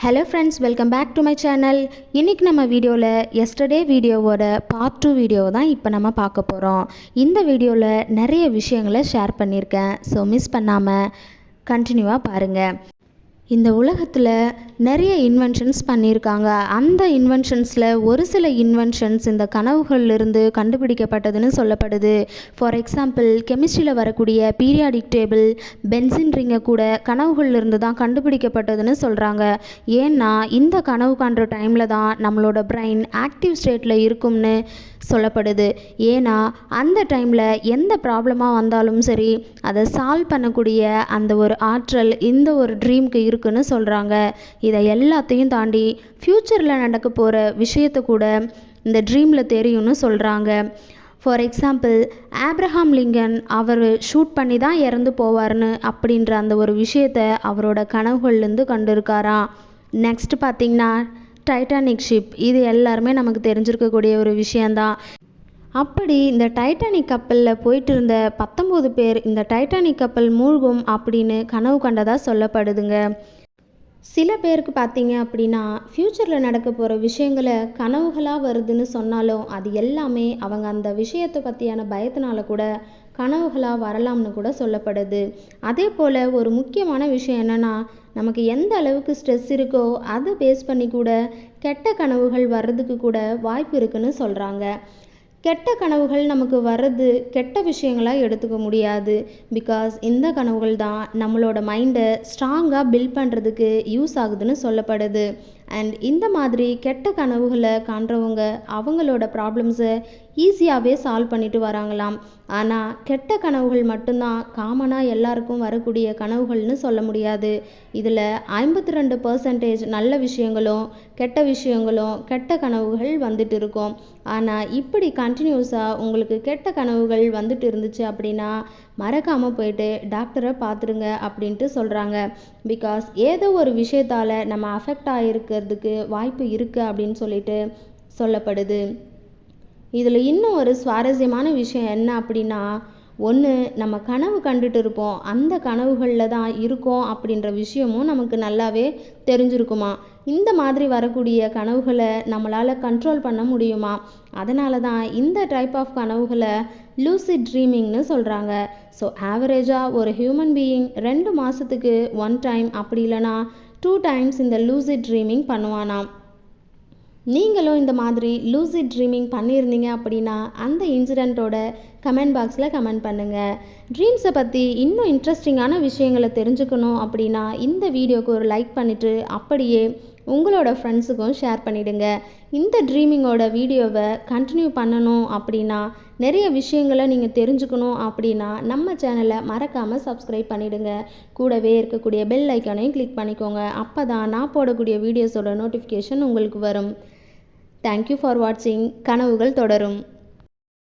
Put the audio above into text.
Hello friends, welcome back to my channel. இன்றைக்கி நம்ம வீடியோவில் எஸ்டர்டே வீடியோவோட பார்ட் 2 வீடியோ தான் இப்போ நம்ம பார்க்க போகிறோம். இந்த வீடியோவில் நிறைய விஷயங்களை ஷேர் பண்ணியிருக்கேன். ஸோ மிஸ் பண்ணாமல் கண்டினியூவாக பாருங்கள். இந்த உலகத்தில் நிறைய இன்வென்ஷன்ஸ் பண்ணியிருக்காங்க. அந்த இன்வென்ஷன்ஸில் ஒரு சில இன்வென்ஷன்ஸ் இந்த கனவுகளிலிருந்து கண்டுபிடிக்கப்பட்டதுன்னு சொல்லப்படுது. ஃபார் எக்ஸாம்பிள், கெமிஸ்ட்ரியில் வரக்கூடிய பீரியாடிக் டேபிள், பென்சின் ரிங்கை கூட கனவுகளிலிருந்து தான் கண்டுபிடிக்கப்பட்டதுன்னு சொல்கிறாங்க. ஏன்னா இந்த கனவு காண்ற டைமில் தான் நம்மளோட பிரெயின் ஆக்டிவ் ஸ்டேட்டில் இருக்கும்னு சொல்லப்படுது. ஏன்னா அந்த டைமில் எந்த ப்ராப்ளமாக வந்தாலும் சரி, அதை சால்வ் பண்ணக்கூடிய அந்த ஒரு ஆற்றல் இந்த ஒரு ட்ரீம்க்கு இருக்குன்னு சொல்கிறாங்க. இதை எல்லாத்தையும் தாண்டி ஃப்யூச்சரில் நடக்க போகிற விஷயத்தை கூட இந்த ட்ரீமில் தெரியும்னு சொல்கிறாங்க. ஃபார் எக்ஸாம்பிள், ஆப்ரஹாம் லிங்கன் அவர் ஷூட் பண்ணி தான் இறந்து போவார்னு அப்படின்ற அந்த ஒரு விஷயத்தை அவரோட கனவுகள்லேருந்து கண்டிருக்காராம். நெக்ஸ்ட் பார்த்திங்கன்னா டைட்டானிக் ஷிப். இது எல்லாருமே நமக்கு தெரிஞ்சிருக்கக்கூடிய ஒரு விஷயந்தான். அப்படி இந்த டைட்டானிக் கப்பலில் போயிட்டு இருந்த 19 பேர் இந்த டைட்டானிக் கப்பல் மூழ்கும் அப்படின்னு கனவு கண்டதாக சொல்லப்படுதுங்க. சில பேருக்கு பார்த்தீங்க அப்படின்னா ஃப்யூச்சரில் நடக்க போகிற விஷயங்களை கனவுகளாக வருதுன்னு சொன்னாலும் அது எல்லாமே அவங்க அந்த விஷயத்தை பற்றியான பயத்தினால கூட கனவுகளாக வரலாம்னு கூட சொல்லப்படுது. அதே போல் ஒரு முக்கியமான விஷயம் என்னென்னா, நமக்கு எந்த அளவுக்கு ஸ்ட்ரெஸ் இருக்கோ அதை பேஸ் பண்ணி கூட கெட்ட கனவுகள் வர்றதுக்கு கூட வாய்ப்பு இருக்குன்னு சொல்கிறாங்க. கெட்ட கனவுகள் நமக்கு வர்றது கெட்ட விஷயங்களாக எடுத்துக்க முடியாது. பிகாஸ் இந்த கனவுகள் தான் நம்மளோட மைண்டை ஸ்ட்ராங்காக பில்ட் பண்ணுறதுக்கு யூஸ் ஆகுதுன்னு சொல்லப்படுது. அண்ட் இந்த மாதிரி கெட்ட கனவுகளை காண்றவங்க அவங்களோட ப்ராப்ளம்ஸை ஈஸியாகவே சால்வ் பண்ணிட்டு வராங்களாம். ஆனால் கெட்ட கனவுகள் மட்டும்தான் காமனாக எல்லாருக்கும் வரக்கூடிய கனவுகள்னு சொல்ல முடியாது. இதில் 52% நல்ல விஷயங்களும் கெட்ட விஷயங்களும் கெட்ட கனவுகள் வந்துட்டு இருக்கும். ஆனால் இப்படி கண்டினியூஸாக உங்களுக்கு கெட்ட கனவுகள் வந்துட்டு இருந்துச்சு அப்படின்னா மறக்காமல் போயிட்டு டாக்டரை பார்த்துருங்க அப்படின்ட்டு சொல்கிறாங்க. பிகாஸ் ஏதோ ஒரு விஷயத்தால் நம்ம அஃபெக்ட் ஆகிருக்கிறதுக்கு வாய்ப்பு இருக்குது அப்படின்னு சொல்லிட்டு சொல்லப்படுது. இதில் இன்னும் ஒரு சுவாரஸ்யமான விஷயம் என்ன அப்படின்னா, ஒன்று நம்ம கனவு கண்டுட்டு இருப்போம், அந்த கனவுகளில் தான் இருக்கோம் அப்படின்ற விஷயமும் நமக்கு நல்லாவே தெரிஞ்சிருக்குமா. இந்த மாதிரி வரக்கூடிய கனவுகளை நம்மளால் கண்ட்ரோல் பண்ண முடியுமா. அதனால தான் இந்த டைப் ஆஃப் கனவுகளை லூசிட் ட்ரீமிங்னு சொல்கிறாங்க. ஸோ ஆவரேஜாக ஒரு ஹியூமன் பீயிங் 2 மாதத்துக்கு 1 டைம் அப்படி இல்லைனா 2 டைம்ஸ் இந்த லூசிட் ட்ரீமிங் பண்ணுவானாம். நீங்களும் இந்த மாதிரி லூசிட் ட்ரீமிங் பண்ணியிருந்தீங்க அப்படின்னா அந்த இன்சிடெண்ட்டோட கமெண்ட் பாக்ஸில் கமெண்ட் பண்ணுங்கள். ட்ரீம்ஸை பற்றி இன்னும் இன்ட்ரெஸ்டிங்கான விஷயங்களை தெரிஞ்சுக்கணும் அப்படின்னா இந்த வீடியோக்கு ஒரு லைக் பண்ணிவிட்டு அப்படியே உங்களோட ஃப்ரெண்ட்ஸுக்கும் ஷேர் பண்ணிவிடுங்க. இந்த ட்ரீமிங்கோட வீடியோவை கண்டினியூ பண்ணணும் அப்படின்னா, நிறைய விஷயங்களை நீங்கள் தெரிஞ்சுக்கணும் அப்படின்னா நம்ம சேனலை மறக்காமல் சப்ஸ்கிரைப் பண்ணிவிடுங்க. கூடவே இருக்கக்கூடிய பெல் ஐக்கானையும் கிளிக் பண்ணிக்கோங்க. அப்போ தான் நான் போடக்கூடிய வீடியோஸோட நோட்டிஃபிகேஷன் உங்களுக்கு வரும். தேங்க்யூ ஃபார் வாட்சிங். கனவுகள் தொடரும்.